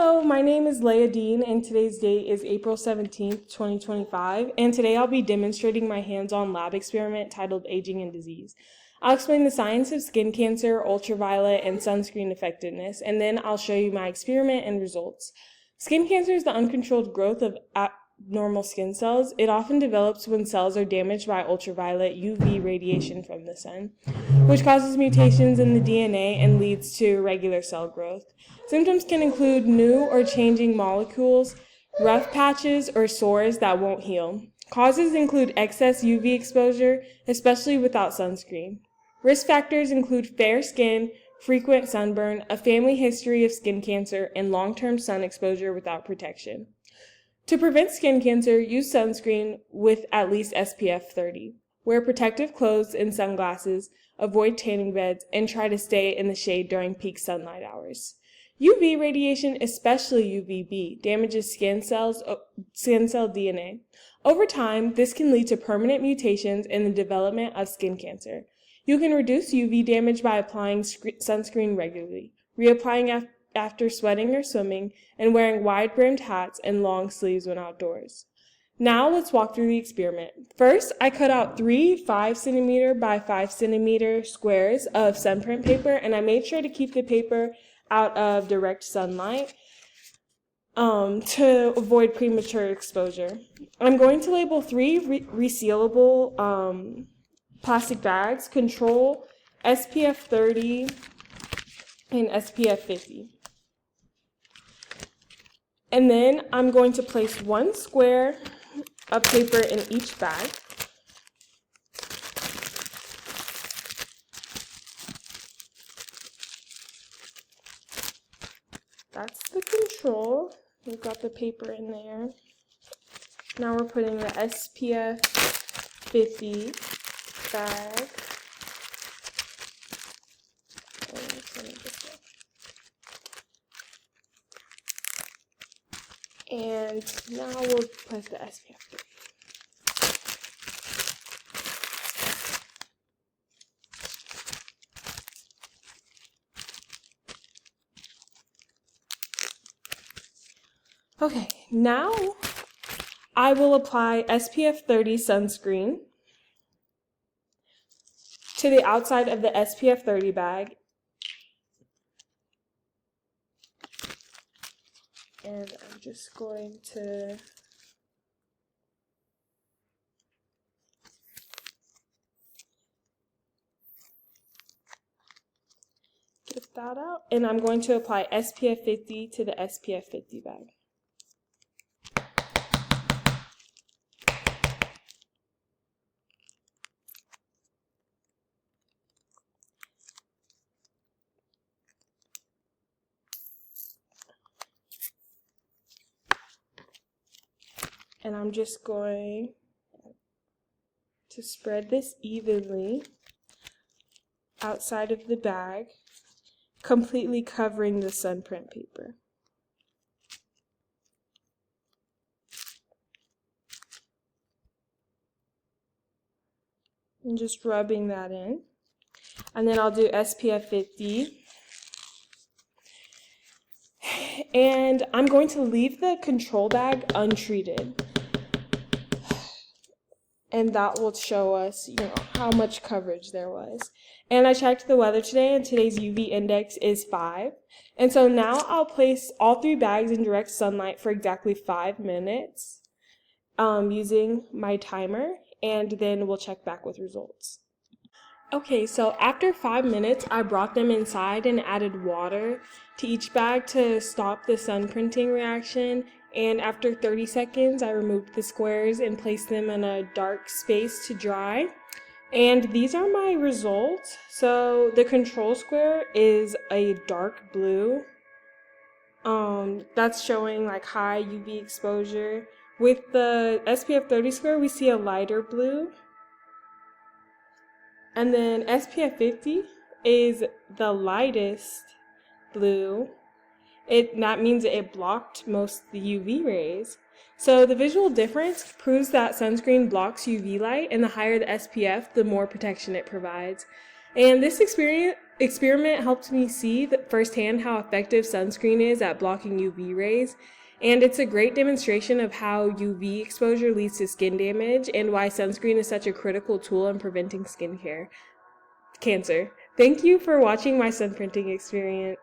Hello, my name is Leah Dean, and today's date is April 17th, 2025, and today I'll be demonstrating my hands-on lab experiment titled Aging and Disease. I'll explain the science of skin cancer, ultraviolet, and sunscreen effectiveness, and then I'll show you my experiment and results. Skin cancer is the uncontrolled growth of abnormal skin cells. It often develops when cells are damaged by ultraviolet UV radiation from the sun, which causes mutations in the DNA and leads to irregular cell growth. Symptoms can include new or changing molecules, rough patches, or sores that won't heal. Causes include excess UV exposure, especially without sunscreen. Risk factors include fair skin, frequent sunburn, a family history of skin cancer, and long-term sun exposure without protection. To prevent skin cancer, use sunscreen with at least SPF 30. Wear protective clothes and sunglasses, avoid tanning beds, and try to stay in the shade during peak sunlight hours. UV radiation, especially UVB, damages skin cell DNA. Over time, this can lead to permanent mutations in the development of skin cancer. You can reduce UV damage by applying sunscreen regularly, reapplying after sweating or swimming, and wearing wide-brimmed hats and long sleeves when outdoors. Now let's walk through the experiment. First, I cut out 3 5cm by 5cm squares of sunprint paper, and I made sure to keep the paper out of direct sunlight to avoid premature exposure. I'm going to label 3 resealable plastic bags, Control, SPF 30, and SPF 50. And then I'm going to place 1 square of paper in each bag. That's the Control. We've got the paper in there. Now we're putting the SPF 50 bag. And now we'll put the SPF 30. Okay, now I will apply SPF 30 sunscreen to the outside of the SPF 30 bag. And I'm just going to get that out. And I'm going to apply SPF 50 to the SPF 50 bag. And I'm just going to spread this evenly outside of the bag, completely covering the sunprint paper. And just rubbing that in. And then I'll do SPF 50. And I'm going to leave the Control bag untreated. And that will show us, how much coverage there was. And I checked the weather today, and today's UV index is 5. And so now I'll place all 3 bags in direct sunlight for exactly 5 minutes using my timer, and then we'll check back with results. Okay, so after 5 minutes, I brought them inside and added water to each bag to stop the sun printing reaction. And after 30 seconds, I removed the squares and placed them in a dark space to dry. And these are my results. So the Control square is a dark blue. That's showing like high UV exposure. With the SPF 30 square, we see a lighter blue. And then SPF 50 is the lightest blue. That means it blocked most of the UV rays. So the visual difference proves that sunscreen blocks UV light, and the higher the SPF, the more protection it provides. And this experiment experiment helped me see firsthand how effective sunscreen is at blocking UV rays, and it's a great demonstration of how UV exposure leads to skin damage and why sunscreen is such a critical tool in preventing cancer. Thank you for watching my sun printing experience.